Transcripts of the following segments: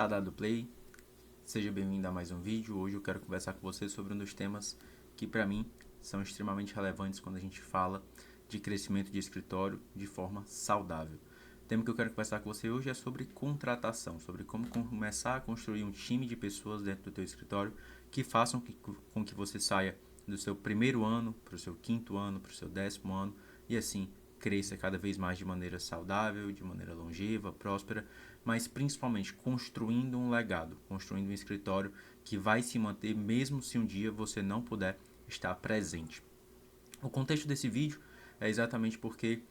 Tá dado play? Seja bem-vindo a mais um vídeo. Hoje eu quero conversar com você sobre um dos temas que para mim são extremamente relevantes quando a gente fala de crescimento de escritório de forma saudável. O tema que eu quero conversar com você hoje é sobre contratação, sobre como começar a construir um time de pessoas dentro do teu escritório que façam com que você saia do seu primeiro ano para o seu quinto ano, para o seu 10º ano e assim cresça cada vez mais de maneira saudável, de maneira longeva, próspera, mas principalmente construindo um legado, construindo um escritório que vai se manter mesmo se um dia você não puder estar presente. O contexto desse vídeo é exatamente porque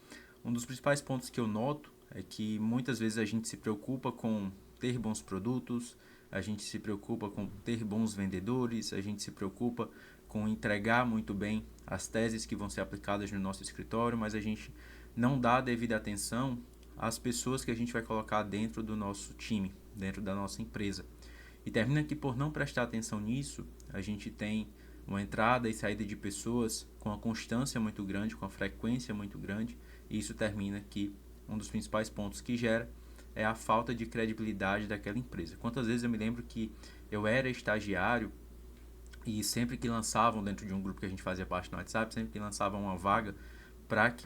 um dos principais pontos que eu noto é que muitas vezes a gente se preocupa com ter bons produtos, a gente se preocupa com ter bons vendedores, a gente se preocupa com entregar muito bem as teses que vão ser aplicadas no nosso escritório, mas a gente não dá a devida atenção às pessoas que a gente vai colocar dentro do nosso time, dentro da nossa empresa. E termina que por não prestar atenção nisso, a gente tem uma entrada e saída de pessoas com uma constância muito grande, com uma frequência muito grande, e isso termina que um dos principais pontos que gera é a falta de credibilidade daquela empresa. Quantas vezes eu me lembro que eu era estagiário e sempre que lançavam dentro de um grupo que a gente fazia parte no WhatsApp, sempre que lançavam uma vaga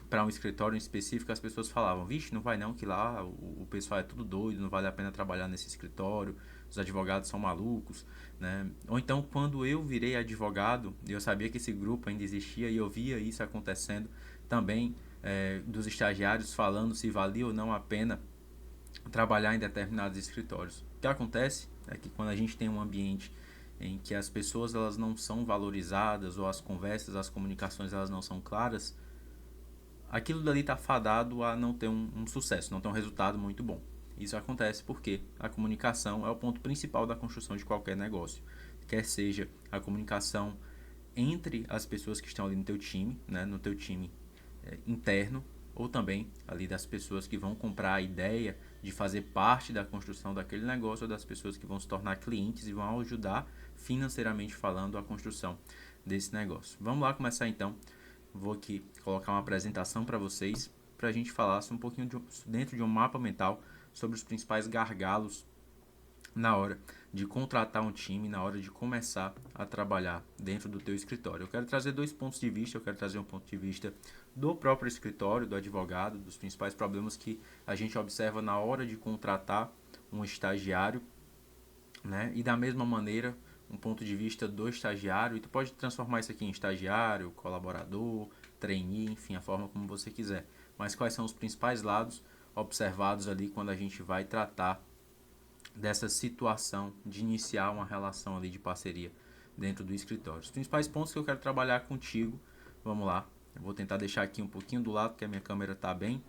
para um escritório em específico, as pessoas falavam: vixe, não vai não, que lá o pessoal é tudo doido, não vale a pena trabalhar nesse escritório, os advogados são malucos, né? Ou então, quando eu virei advogado, eu sabia que esse grupo ainda existia e eu via isso acontecendo também, dos estagiários falando se valia ou não a pena trabalhar em determinados escritórios. O que acontece é que quando a gente tem um ambiente em que as pessoas elas não são valorizadas ou as conversas, as comunicações elas não são claras, aquilo dali está fadado a não ter um sucesso, não ter um resultado muito bom. Isso acontece porque a comunicação é o ponto principal da construção de qualquer negócio, quer seja a comunicação entre as pessoas que estão ali no teu time, né, no teu time interno, ou também ali das pessoas que vão comprar a ideia de fazer parte da construção daquele negócio, ou das pessoas que vão se tornar clientes e vão ajudar financeiramente falando a construção desse negócio. Vamos lá começar então. Vou aqui colocar uma apresentação para vocês, para a gente falar um pouquinho dentro de um mapa mental sobre os principais gargalos na hora de contratar um time, na hora de começar a trabalhar dentro do teu escritório. Eu quero trazer dois pontos de vista, eu quero trazer um ponto de vista do próprio escritório, do advogado, dos principais problemas que a gente observa na hora de contratar um estagiário, né? E da mesma maneira, um ponto de vista do estagiário, e tu pode transformar isso aqui em estagiário, colaborador, trainee, enfim, a forma como você quiser. Mas quais são os principais lados observados ali quando a gente vai tratar dessa situação de iniciar uma relação ali de parceria dentro do escritório. Os principais pontos que eu quero trabalhar contigo, vamos lá. Eu vou tentar deixar aqui um pouquinho do lado, porque a minha câmera está bem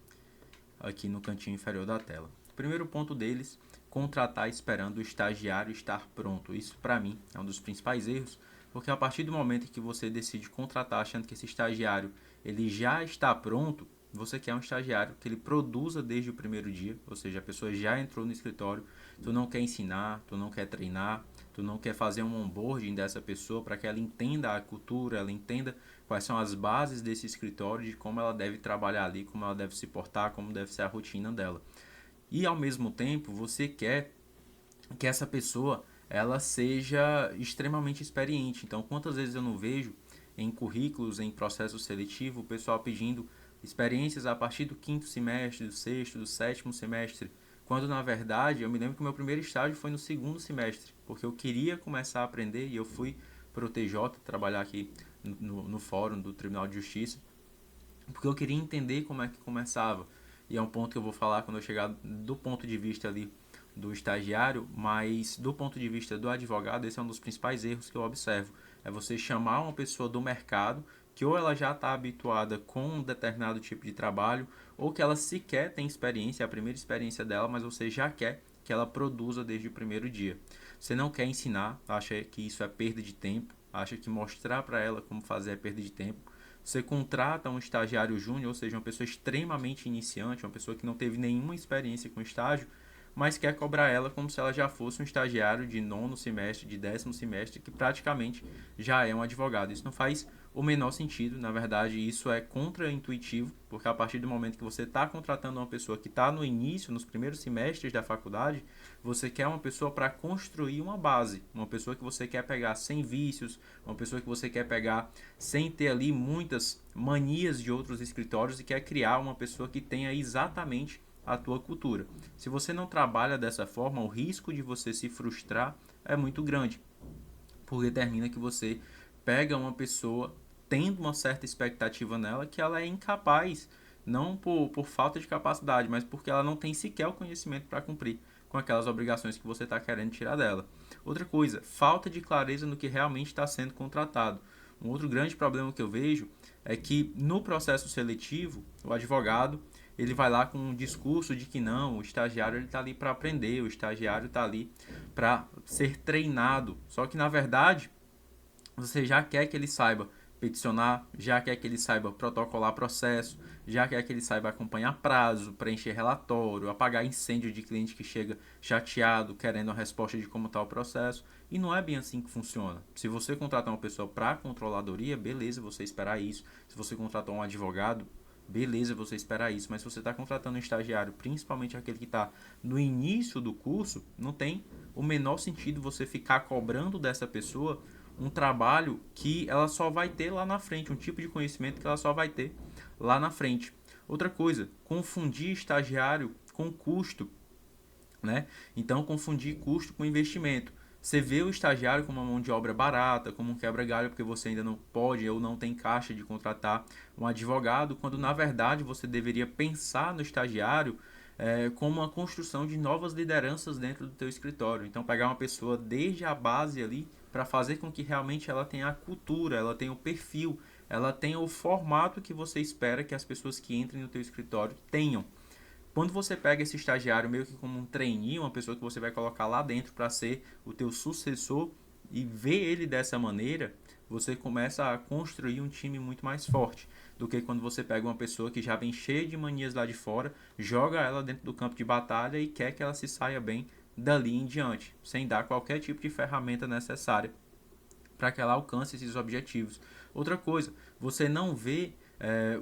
aqui no cantinho inferior da tela. O primeiro ponto deles, contratar esperando o estagiário estar pronto. Isso para mim é um dos principais erros, porque a partir do momento em que você decide contratar achando que esse estagiário ele já está pronto, você quer um estagiário que ele produza desde o primeiro dia, ou seja, a pessoa já entrou no escritório, tu não quer ensinar, tu não quer treinar, tu não quer fazer um onboarding dessa pessoa para que ela entenda a cultura, ela entenda quais são as bases desse escritório, de como ela deve trabalhar ali, como ela deve se portar, como deve ser a rotina dela. E ao mesmo tempo, você quer que essa pessoa ela seja extremamente experiente. Então, quantas vezes eu não vejo em currículos, em processo seletivo, o pessoal pedindo experiências a partir do quinto semestre, do sexto, do sétimo semestre, quando na verdade eu me lembro que o meu primeiro estágio foi no segundo semestre, porque eu queria começar a aprender e eu fui para o TJ trabalhar aqui no fórum do Tribunal de Justiça, porque eu queria entender como é que começava. E é um ponto que eu vou falar quando eu chegar do ponto de vista ali do estagiário, mas do ponto de vista do advogado, esse é um dos principais erros que eu observo. É você chamar uma pessoa do mercado que ou ela já está habituada com um determinado tipo de trabalho, ou que ela sequer tem experiência, é a primeira experiência dela, mas você já quer que ela produza desde o primeiro dia. Você não quer ensinar, acha que isso é perda de tempo, acha que mostrar para ela como fazer é perda de tempo. Você contrata um estagiário júnior, ou seja, uma pessoa extremamente iniciante, uma pessoa que não teve nenhuma experiência com estágio, mas quer cobrar ela como se ela já fosse um estagiário de nono semestre, de 10º semestre, que praticamente já é um advogado. Isso não faz o menor sentido, na verdade isso é contra-intuitivo, porque a partir do momento que você está contratando uma pessoa que está no início, nos primeiros semestres da faculdade, você quer uma pessoa para construir uma base, uma pessoa que você quer pegar sem vícios, uma pessoa que você quer pegar sem ter ali muitas manias de outros escritórios e quer criar uma pessoa que tenha exatamente a tua cultura. Se você não trabalha dessa forma, o risco de você se frustrar é muito grande, porque determina que você pega uma pessoa tendo uma certa expectativa nela que ela é incapaz, não por falta de capacidade, mas porque ela não tem sequer o conhecimento para cumprir com aquelas obrigações que você está querendo tirar dela. Outra coisa, falta de clareza no que realmente está sendo contratado. Um outro grande problema que eu vejo é que no processo seletivo, o advogado ele vai lá com um discurso de que não, o estagiário está ali para aprender, o estagiário está ali para ser treinado. Só que na verdade você já quer que ele saiba peticionar, já quer que ele saiba protocolar processo, já quer que ele saiba acompanhar prazo, preencher relatório, apagar incêndio de cliente que chega chateado, querendo a resposta de como está o processo. E não é bem assim que funciona. Se você contratar uma pessoa para controladoria, beleza, você esperar isso. Se você contratar um advogado, beleza, você esperar isso. Mas se você está contratando um estagiário, principalmente aquele que está no início do curso, não tem o menor sentido você ficar cobrando dessa pessoa um trabalho que ela só vai ter lá na frente, um tipo de conhecimento que ela só vai ter lá na frente. Outra coisa, confundir estagiário com custo, né? Então, confundir custo com investimento. Você vê o estagiário como uma mão de obra barata, como um quebra-galho, porque você ainda não pode ou não tem caixa de contratar um advogado, quando na verdade você deveria pensar no estagiário como uma construção de novas lideranças dentro do teu escritório. Então, pegar uma pessoa desde a base ali para fazer com que realmente ela tenha a cultura, ela tenha o perfil, ela tenha o formato que você espera que as pessoas que entrem no teu escritório tenham. Quando você pega esse estagiário meio que como um trainee, uma pessoa que você vai colocar lá dentro para ser o teu sucessor e ver ele dessa maneira, você começa a construir um time muito mais forte do que quando você pega uma pessoa que já vem cheia de manias lá de fora, joga ela dentro do campo de batalha e quer que ela se saia bem dali em diante, sem dar qualquer tipo de ferramenta necessária para que ela alcance esses objetivos. Outra coisa, você não vê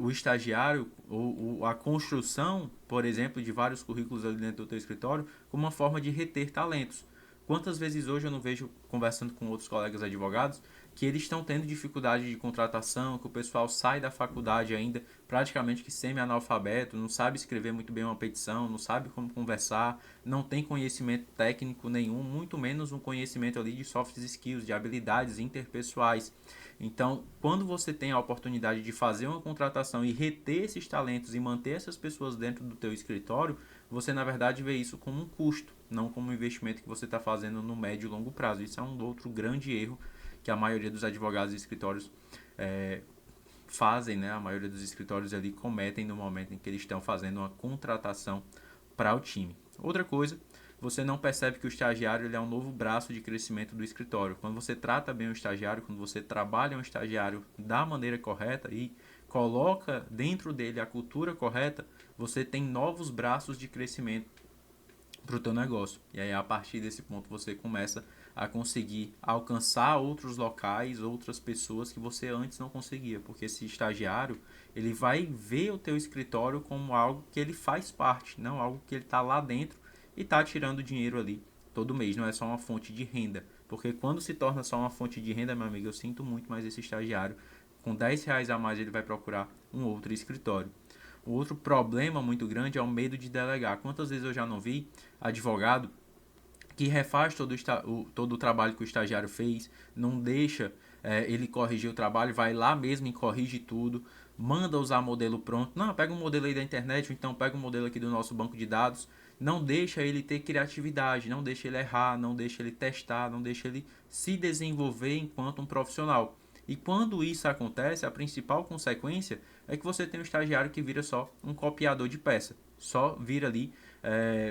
o estagiário ou a construção, por exemplo, de vários currículos ali dentro do teu escritório como uma forma de reter talentos. Quantas vezes hoje eu não vejo, conversando com outros colegas advogados, que eles estão tendo dificuldade de contratação, que o pessoal sai da faculdade ainda praticamente que semi-analfabeto, não sabe escrever muito bem uma petição, não sabe como conversar, não tem conhecimento técnico nenhum, muito menos um conhecimento ali de soft skills, de habilidades interpessoais. Então, quando você tem a oportunidade de fazer uma contratação e reter esses talentos e manter essas pessoas dentro do teu escritório, você na verdade vê isso como um custo, não como um investimento que você está fazendo no médio e longo prazo. Isso é um outro grande erro que a maioria dos advogados e escritórios fazem, né? A maioria dos escritórios ali cometem no momento em que eles estão fazendo uma contratação para o time. Outra coisa, você não percebe que o estagiário ele é um novo braço de crescimento do escritório. Quando você trata bem o estagiário, quando você trabalha um estagiário da maneira correta e coloca dentro dele a cultura correta, você tem novos braços de crescimento para o teu negócio. E aí a partir desse ponto você começa a conseguir alcançar outros locais, outras pessoas que você antes não conseguia, porque esse estagiário ele vai ver o teu escritório como algo que ele faz parte, não algo que ele está lá dentro e está tirando dinheiro ali todo mês, não é só uma fonte de renda, porque quando se torna só uma fonte de renda, meu amigo, eu sinto muito, mas esse estagiário com R$ 10 a mais ele vai procurar um outro escritório. O outro problema muito grande é o medo de delegar. Quantas vezes eu já não vi advogado que refaz todo o trabalho que o estagiário fez, não deixa ele corrigir o trabalho, vai lá mesmo e corrige tudo, manda usar modelo pronto. Não, pega um modelo aí da internet, ou então pega um modelo aqui do nosso banco de dados. Não deixa ele ter criatividade, não deixa ele errar, não deixa ele testar, não deixa ele se desenvolver enquanto um profissional. E quando isso acontece, a principal consequência é que você tem um estagiário que vira só um copiador de peça. Só vira ali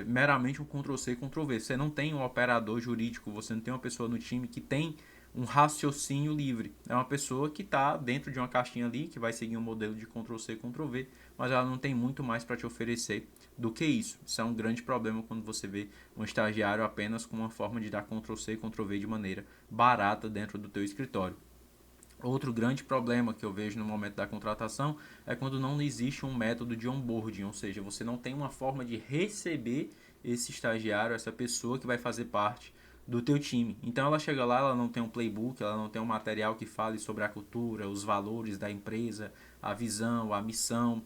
meramente um Ctrl+C, Ctrl+V. Você não tem um operador jurídico, você não tem uma pessoa no time que tem um raciocínio livre. É uma pessoa que está dentro de uma caixinha ali, que vai seguir um modelo de Ctrl+C, Ctrl+V, mas ela não tem muito mais para te oferecer do que isso. Isso é um grande problema quando você vê um estagiário apenas com uma forma de dar Ctrl+C, Ctrl+V de maneira barata dentro do teu escritório. Outro grande problema que eu vejo no momento da contratação é quando não existe um método de onboarding, ou seja, você não tem uma forma de receber esse estagiário, essa pessoa que vai fazer parte do teu time. Então ela chega lá, ela não tem um playbook, ela não tem um material que fale sobre a cultura, os valores da empresa, a visão, a missão.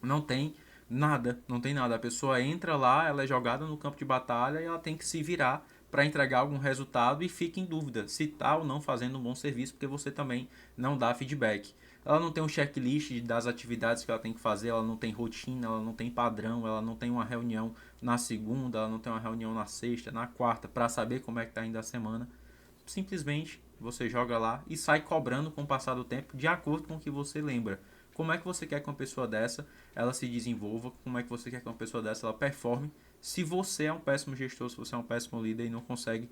Não tem nada, não tem nada. A pessoa entra lá, ela é jogada no campo de batalha e ela tem que se virar para entregar algum resultado e fica em dúvida se está ou não fazendo um bom serviço, porque você também não dá feedback. Ela não tem um checklist das atividades que ela tem que fazer, ela não tem rotina, ela não tem padrão, ela não tem uma reunião na segunda, ela não tem uma reunião na sexta, na quarta, para saber como é que está indo a semana. Simplesmente você joga lá e sai cobrando com o passar do tempo de acordo com o que você lembra. Como é que você quer que uma pessoa dessa ela se desenvolva? Como é que você quer que uma pessoa dessa ela performe? Se você é um péssimo gestor, se você é um péssimo líder e não consegue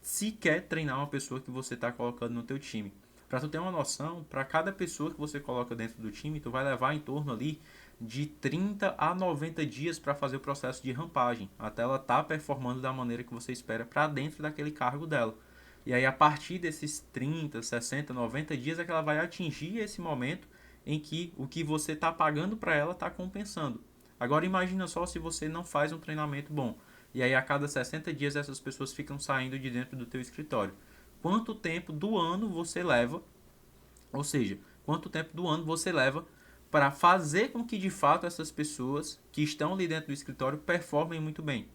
sequer treinar uma pessoa que você está colocando no teu time. Para tu ter uma noção, para cada pessoa que você coloca dentro do time, tu vai levar em torno ali de 30 a 90 dias para fazer o processo de rampagem, até ela estar performando da maneira que você espera para dentro daquele cargo dela. E aí a partir desses 30, 60, 90 dias é que ela vai atingir esse momento em que o que você está pagando para ela está compensando. Agora imagina só se você não faz um treinamento bom. E aí a cada 60 dias essas pessoas ficam saindo de dentro do teu escritório. Quanto tempo do ano você leva, ou seja, quanto tempo do ano você leva para fazer com que de fato essas pessoas que estão ali dentro do escritório performem muito bem.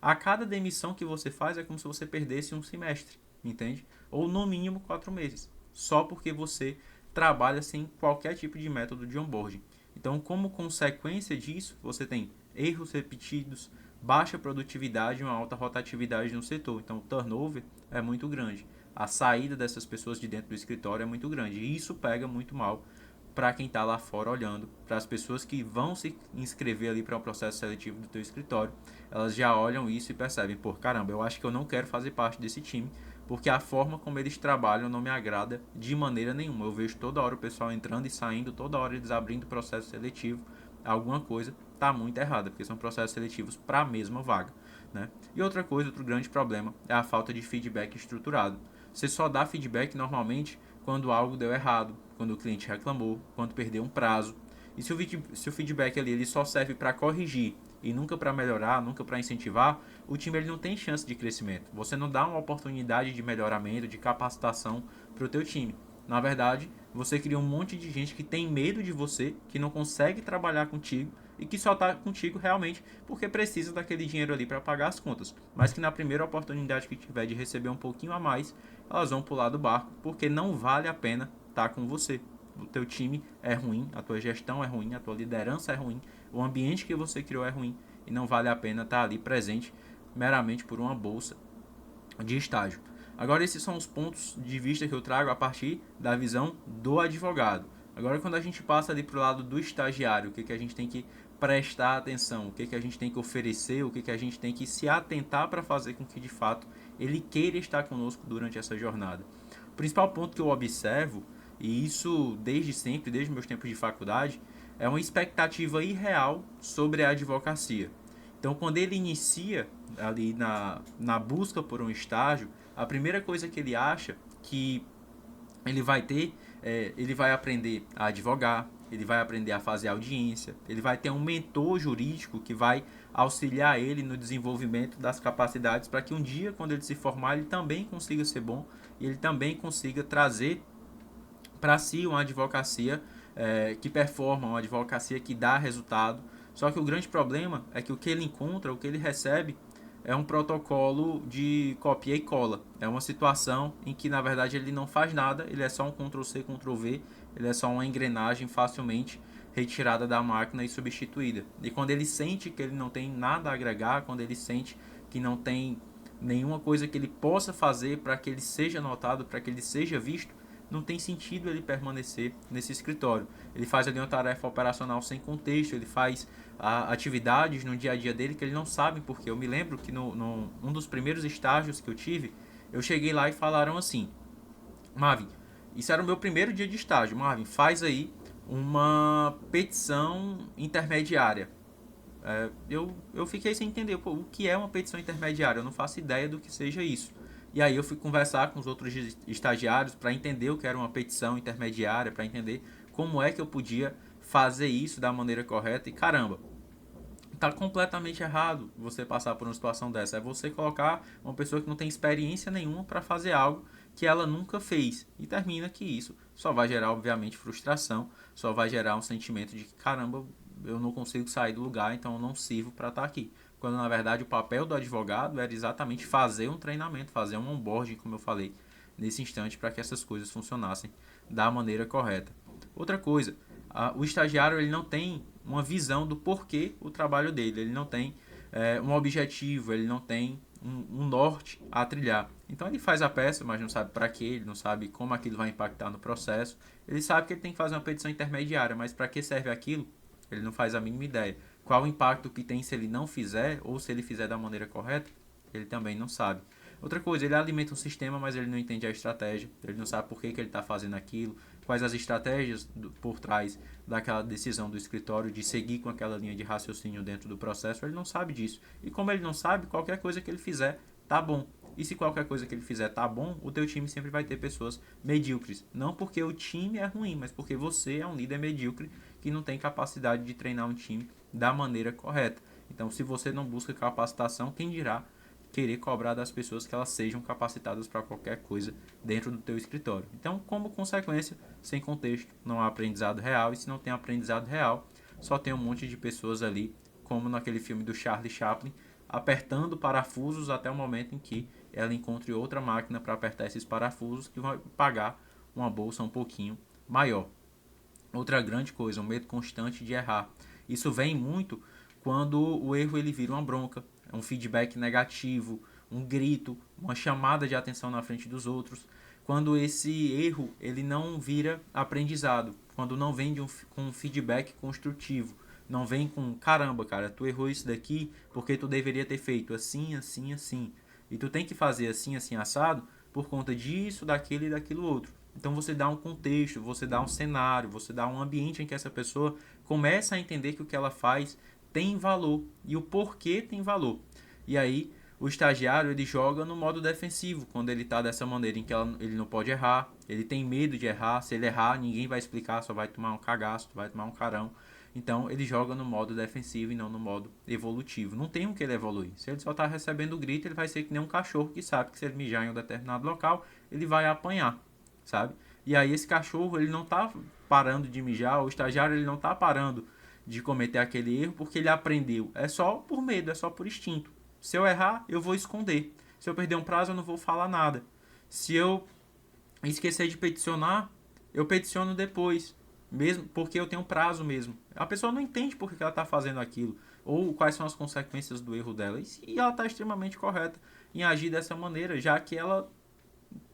A cada demissão que você faz é como se você perdesse um semestre, entende? Ou no mínimo 4 meses, só porque você trabalha sem qualquer tipo de método de onboarding. Então, como consequência disso, você tem erros repetidos, baixa produtividade e uma alta rotatividade no setor. Então, o turnover é muito grande. A saída dessas pessoas de dentro do escritório é muito grande. E isso pega muito mal para quem está lá fora olhando, para as pessoas que vão se inscrever ali para o processo seletivo do teu escritório, elas já olham isso e percebem, pô, caramba, eu acho que eu não quero fazer parte desse time, porque a forma como eles trabalham não me agrada de maneira nenhuma. Eu vejo toda hora o pessoal entrando e saindo, toda hora eles abrindo o processo seletivo, alguma coisa está muito errada, porque são processos seletivos para a mesma vaga, né? E outra coisa, outro grande problema é a falta de feedback estruturado. Você só dá feedback normalmente quando algo deu errado, quando o cliente reclamou, quando perdeu um prazo. E se o feedback ali ele só serve para corrigir e nunca para melhorar, nunca para incentivar, o time ele não tem chance de crescimento. Você não dá uma oportunidade de melhoramento, de capacitação para o teu time. Na verdade, você cria um monte de gente que tem medo de você, que não consegue trabalhar contigo e que só está contigo realmente porque precisa daquele dinheiro ali para pagar as contas. Mas que na primeira oportunidade que tiver de receber um pouquinho a mais, elas vão pular do barco porque não vale a pena estar com você. O teu time é ruim, a tua gestão é ruim, a tua liderança é ruim, o ambiente que você criou é ruim e não vale a pena estar ali presente meramente por uma bolsa de estágio. Agora esses são os pontos de vista que eu trago a partir da visão do advogado. Agora quando a gente passa ali para o lado do estagiário, o que a gente tem que prestar atenção, o que a gente tem que oferecer, o que a gente tem que se atentar para fazer com que de fato ele queira estar conosco durante essa jornada. O principal ponto que eu observo, e isso desde sempre, desde meus tempos de faculdade, é uma expectativa irreal sobre a advocacia. Então, quando ele inicia ali na busca por um estágio, a primeira coisa que ele acha que ele vai ter, ele vai aprender a advogar, ele vai aprender a fazer audiência, ele vai ter um mentor jurídico que vai auxiliar ele no desenvolvimento das capacidades para que um dia, quando ele se formar, ele também consiga ser bom e ele também consiga trazer para si uma advocacia que performa, uma advocacia que dá resultado. Só que o grande problema é que o que ele encontra, o que ele recebe, é um protocolo de copia e cola. É uma situação em que, na verdade, ele não faz nada, ele é só um Ctrl+C, Ctrl+V, ele é só uma engrenagem facilmente retirada da máquina e substituída. E quando ele sente que ele não tem nada a agregar, quando ele sente que não tem nenhuma coisa que ele possa fazer para que ele seja notado, para que ele seja visto, não tem sentido ele permanecer nesse escritório. Ele faz ali uma tarefa operacional sem contexto, ele faz atividades no dia a dia dele que ele não sabe porque. Eu me lembro que um dos primeiros estágios que eu tive, eu cheguei lá e falaram assim: Marvin, isso era o meu primeiro dia de estágio, Marvin, faz aí uma petição intermediária. Eu fiquei sem entender o que é uma petição intermediária, eu não faço ideia do que seja isso. E aí eu fui conversar com os outros estagiários para entender o que era uma petição intermediária, para entender como é que eu podia fazer isso da maneira correta. E caramba, Tá completamente errado você passar por uma situação dessa. É você colocar uma pessoa que não tem experiência nenhuma para fazer algo que ela nunca fez. E termina que isso só vai gerar, obviamente, frustração, só vai gerar um sentimento de que, caramba, eu não consigo sair do lugar, então eu não sirvo para estar aqui. Quando na verdade o papel do advogado era exatamente fazer um treinamento, fazer um onboarding, como eu falei nesse instante, para que essas coisas funcionassem da maneira correta. Outra coisa, o estagiário ele não tem uma visão do porquê o trabalho dele, ele não tem um objetivo, ele não tem um norte a trilhar. Então ele faz a peça, mas não sabe para quê, ele não sabe como aquilo vai impactar no processo. Ele sabe que ele tem que fazer uma petição intermediária, mas para que serve aquilo? Ele não faz a mínima ideia. Qual o impacto que tem se ele não fizer ou se ele fizer da maneira correta? Ele também não sabe. Outra coisa, ele alimenta um sistema, mas ele não entende a estratégia, ele não sabe por que ele está fazendo aquilo, quais as estratégias por trás daquela decisão do escritório de seguir com aquela linha de raciocínio dentro do processo, ele não sabe disso. E como ele não sabe, qualquer coisa que ele fizer tá bom. E se qualquer coisa que ele fizer tá bom, o teu time sempre vai ter pessoas medíocres. Não porque o time é ruim, mas porque você é um líder medíocre que não tem capacidade de treinar um time da maneira correta. Então, se você não busca capacitação, quem dirá querer cobrar das pessoas que elas sejam capacitadas para qualquer coisa dentro do teu escritório. Então, como consequência, sem contexto, não há aprendizado real, e se não tem aprendizado real, só tem um monte de pessoas ali, como naquele filme do Charlie Chaplin, apertando parafusos até o momento em que ela encontre outra máquina para apertar esses parafusos que vai pagar uma bolsa um pouquinho maior. Outra grande coisa, um medo constante de errar. Isso vem muito quando o erro ele vira uma bronca, um feedback negativo, um grito, uma chamada de atenção na frente dos outros. Quando esse erro ele não vira aprendizado, quando não vem com um feedback construtivo, não vem com caramba, cara, tu errou isso daqui porque tu deveria ter feito assim, assim, assim. E tu tem que fazer assim, assim, assado por conta disso, daquilo e daquilo outro. Então você dá um contexto, você dá um cenário, você dá um ambiente em que essa pessoa começa a entender que o que ela faz tem valor e o porquê tem valor. E aí o estagiário ele joga no modo defensivo, quando ele está dessa maneira em que ele não pode errar, ele tem medo de errar, se ele errar ninguém vai explicar, só vai tomar um cagaço, vai tomar um carão. Então ele joga no modo defensivo e não no modo evolutivo. Não tem um que ele evoluir. Se ele só está recebendo grito, ele vai ser que nem um cachorro que sabe que se ele mijar em um determinado local, ele vai apanhar, sabe? E aí esse cachorro ele não está parando de mijar, o estagiário ele não está parando de cometer aquele erro porque ele aprendeu. É só por medo, é só por instinto. Se eu errar, eu vou esconder. Se eu perder um prazo, eu não vou falar nada. Se eu esquecer de peticionar, eu peticiono depois, mesmo porque eu tenho prazo mesmo. A pessoa não entende por que ela está fazendo aquilo ou quais são as consequências do erro dela. E ela está extremamente correta em agir dessa maneira, já que ela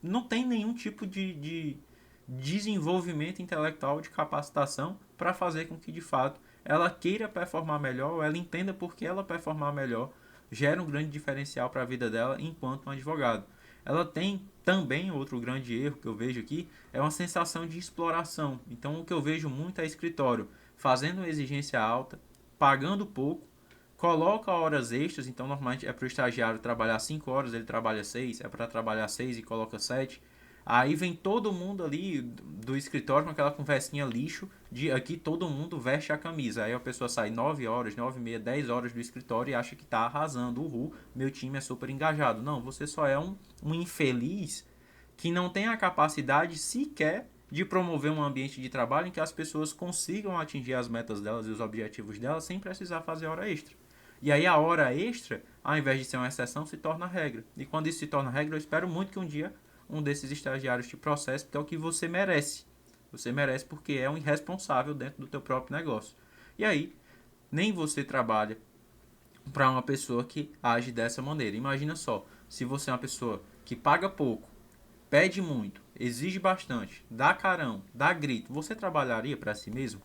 não tem nenhum tipo de desenvolvimento intelectual, de capacitação para fazer com que de fato ela queira performar melhor, ou ela entenda por que ela performar melhor gera um grande diferencial para a vida dela enquanto um advogado. Ela tem também outro grande erro que eu vejo aqui, é uma sensação de exploração. Então o que eu vejo muito é escritório fazendo uma exigência alta, pagando pouco, coloca horas extras, então normalmente é para o estagiário trabalhar 5 horas, ele trabalha 6, é para trabalhar 6 e coloca 7. Aí vem todo mundo ali do escritório com aquela conversinha lixo de aqui todo mundo veste a camisa. Aí a pessoa sai 9 horas, 9 e meia, 10 horas do escritório e acha que tá arrasando. Uhul, meu time é super engajado. Não, você só é um infeliz que não tem a capacidade sequer de promover um ambiente de trabalho em que as pessoas consigam atingir as metas delas e os objetivos delas sem precisar fazer hora extra. E aí a hora extra, ao invés de ser uma exceção, se torna regra. E quando isso se torna regra, eu espero muito que um dia um desses estagiários te processe, porque é o que você merece. Você merece porque é um irresponsável dentro do teu próprio negócio. E aí, nem você trabalha para uma pessoa que age dessa maneira. Imagina só, se você é uma pessoa que paga pouco, pede muito, exige bastante, dá carão, dá grito, você trabalharia para si mesmo?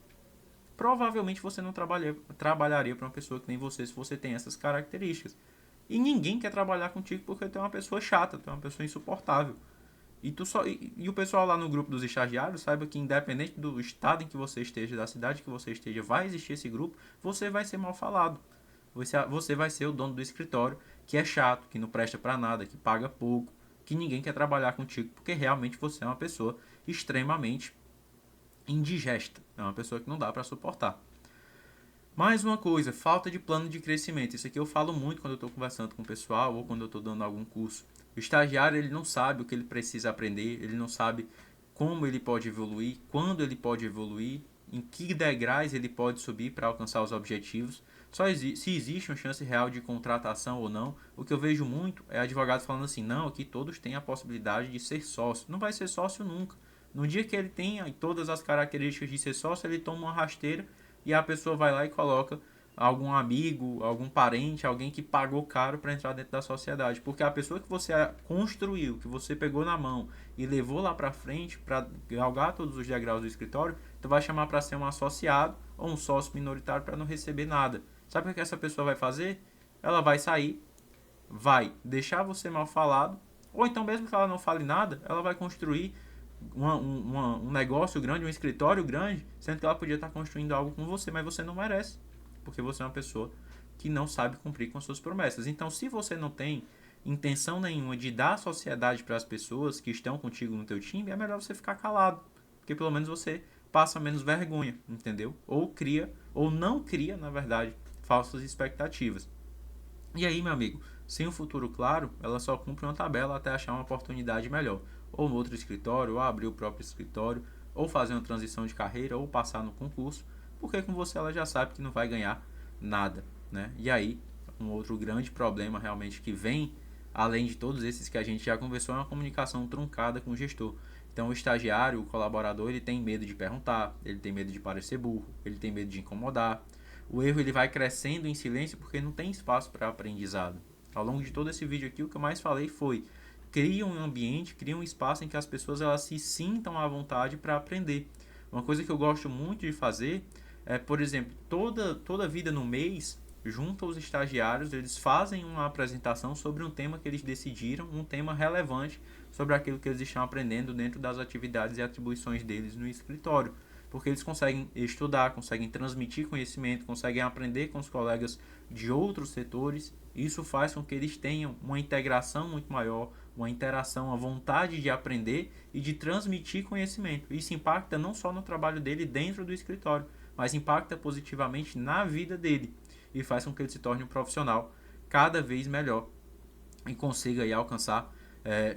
Provavelmente você não trabalharia para uma pessoa que nem você se você tem essas características. E ninguém quer trabalhar contigo porque tu é uma pessoa chata, tu é uma pessoa insuportável. E o pessoal lá no grupo dos estagiários saiba que independente do estado em que você esteja, da cidade que você esteja, vai existir esse grupo, você vai ser mal falado. Você vai ser o dono do escritório, que é chato, que não presta para nada, que paga pouco, que ninguém quer trabalhar contigo, porque realmente você é uma pessoa extremamente indigesta. É uma pessoa que não dá para suportar. Mais uma coisa, falta de plano de crescimento. Isso aqui eu falo muito quando eu estou conversando com o pessoal ou quando eu estou dando algum curso. O estagiário, ele não sabe o que ele precisa aprender, ele não sabe como ele pode evoluir, quando ele pode evoluir, em que degraus ele pode subir para alcançar os objetivos. Se existe uma chance real de contratação ou não. O que eu vejo muito é advogado falando assim, não, aqui todos têm a possibilidade de ser sócio. Não vai ser sócio nunca. No dia que ele tenha todas as características de ser sócio, ele toma uma rasteira e a pessoa vai lá e coloca algum amigo, algum parente, alguém que pagou caro para entrar dentro da sociedade. Porque a pessoa que você construiu, que você pegou na mão e levou lá para frente para galgar todos os degraus do escritório, tu vai chamar para ser um associado ou um sócio minoritário para não receber nada. Sabe o que essa pessoa vai fazer? Ela vai sair, vai deixar você mal falado, ou então mesmo que ela não fale nada, ela vai construir um negócio grande, um escritório grande, sendo que ela podia estar construindo algo com você, mas você não merece, porque você é uma pessoa que não sabe cumprir com suas promessas. Então, se você não tem intenção nenhuma de dar sociedade para as pessoas que estão contigo no teu time, é melhor você ficar calado, porque pelo menos você passa menos vergonha, entendeu? Ou cria, ou não cria, na verdade, falsas expectativas. E aí, meu amigo, sem um futuro claro, ela só cumpre uma tabela até achar uma oportunidade melhor. Ou no outro escritório, ou abrir o próprio escritório, ou fazer uma transição de carreira, ou passar no concurso, porque com você ela já sabe que não vai ganhar nada, né? E aí, um outro grande problema realmente que vem, além de todos esses que a gente já conversou, é uma comunicação truncada com o gestor. Então, o estagiário, o colaborador, ele tem medo de perguntar, ele tem medo de parecer burro, ele tem medo de incomodar. O erro ele vai crescendo em silêncio porque não tem espaço para aprendizado. Ao longo de todo esse vídeo aqui, o que eu mais falei foi: cria um ambiente, cria um espaço em que as pessoas elas se sintam à vontade para aprender. Uma coisa que eu gosto muito de fazer é, por exemplo, toda vida no mês, junto aos estagiários, eles fazem uma apresentação sobre um tema que eles decidiram, um tema relevante sobre aquilo que eles estão aprendendo dentro das atividades e atribuições deles no escritório. Porque eles conseguem estudar, conseguem transmitir conhecimento, conseguem aprender com os colegas de outros setores. Isso faz com que eles tenham uma integração muito maior, uma interação, a vontade de aprender e de transmitir conhecimento. Isso impacta não só no trabalho dele dentro do escritório, mas impacta positivamente na vida dele e faz com que ele se torne um profissional cada vez melhor e consiga aí alcançar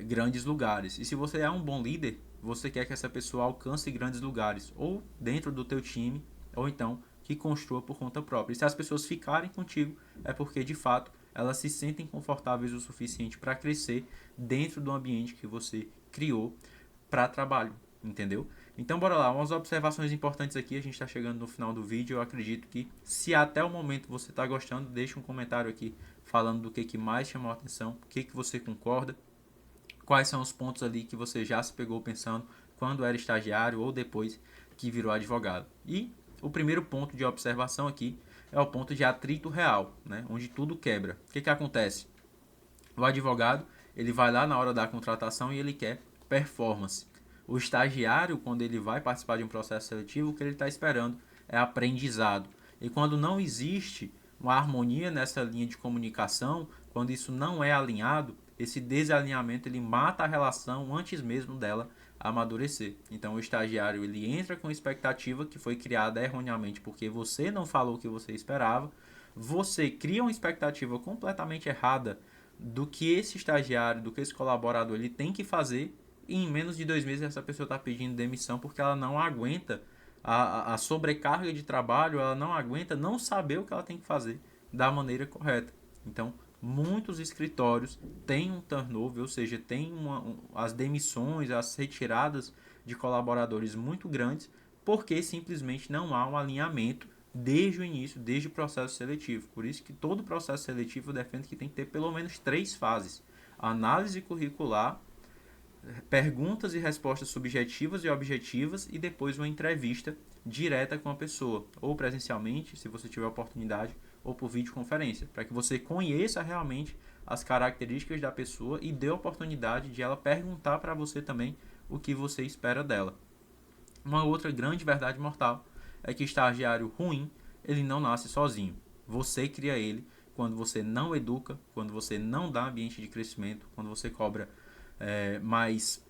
grandes lugares. E se você é um bom líder, você quer que essa pessoa alcance grandes lugares, ou dentro do teu time, ou então que construa por conta própria. E se as pessoas ficarem contigo, é porque de fato elas se sentem confortáveis o suficiente para crescer dentro do ambiente que você criou para trabalho, entendeu? Então bora lá, umas observações importantes aqui, a gente está chegando no final do vídeo. Eu acredito que se até o momento você está gostando, deixa um comentário aqui falando do que mais chamou a atenção, o que você concorda, quais são os pontos ali que você já se pegou pensando quando era estagiário ou depois que virou advogado. E o primeiro ponto de observação aqui é o ponto de atrito real, né, onde tudo quebra. O que acontece? O advogado, ele vai lá na hora da contratação e ele quer performance. O estagiário, quando ele vai participar de um processo seletivo, o que ele está esperando é aprendizado. E quando não existe uma harmonia nessa linha de comunicação, quando isso não é alinhado, esse desalinhamento ele mata a relação antes mesmo dela amadurecer. Então o estagiário ele entra com expectativa que foi criada erroneamente porque você não falou o que você esperava, você cria uma expectativa completamente errada do que esse estagiário, do que esse colaborador ele tem que fazer, e em menos de 2 meses essa pessoa está pedindo demissão porque ela não aguenta a sobrecarga de trabalho, ela não aguenta não saber o que ela tem que fazer da maneira correta. Então, muitos escritórios têm um turnover, ou seja, tem as demissões, as retiradas de colaboradores muito grandes, porque simplesmente não há um alinhamento desde o início, desde o processo seletivo. Por isso que todo processo seletivo eu defendo que tem que ter pelo menos 3 fases: análise curricular, perguntas e respostas subjetivas e objetivas e depois uma entrevista direta com a pessoa, ou presencialmente, se você tiver oportunidade, ou por videoconferência, para que você conheça realmente as características da pessoa e dê a oportunidade de ela perguntar para você também o que você espera dela. Uma outra grande verdade mortal é que estagiário ruim, ele não nasce sozinho. Você cria ele quando você não educa, quando você não dá ambiente de crescimento, quando você cobra mais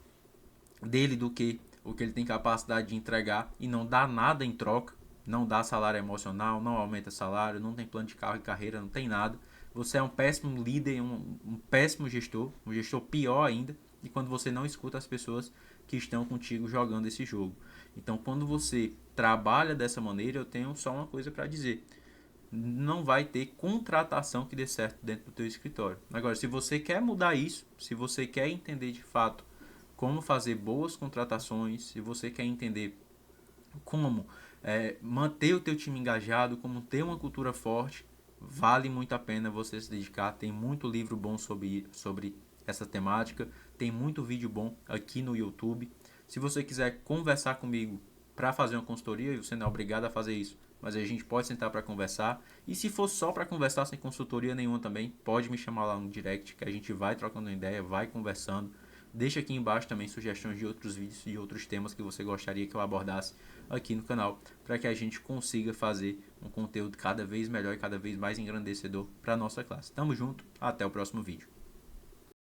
dele do que o que ele tem capacidade de entregar e não dá nada em troca. não dá salário emocional, não aumenta salário, não tem plano de carro e carreira, não tem nada. Você é um péssimo líder, um péssimo gestor, um gestor pior ainda, e quando você não escuta as pessoas que estão contigo jogando esse jogo. Então, quando você trabalha dessa maneira, eu tenho só uma coisa para dizer: não vai ter contratação que dê certo dentro do teu escritório. Agora, se você quer mudar isso, se você quer entender de fato como fazer boas contratações, se você quer entender como manter o teu time engajado, como ter uma cultura forte, vale muito a pena você se dedicar. Tem muito livro bom sobre essa temática, tem muito vídeo bom aqui no YouTube. Se você quiser conversar comigo para fazer uma consultoria, você não é obrigado a fazer isso, mas a gente pode sentar para conversar. E se for só para conversar sem consultoria nenhuma também, pode me chamar lá no direct que a gente vai trocando ideia, vai conversando. Deixa aqui embaixo também sugestões de outros vídeos e outros temas que você gostaria que eu abordasse aqui no canal, para que a gente consiga fazer um conteúdo cada vez melhor e cada vez mais engrandecedor para a nossa classe. Tamo junto, até o próximo vídeo.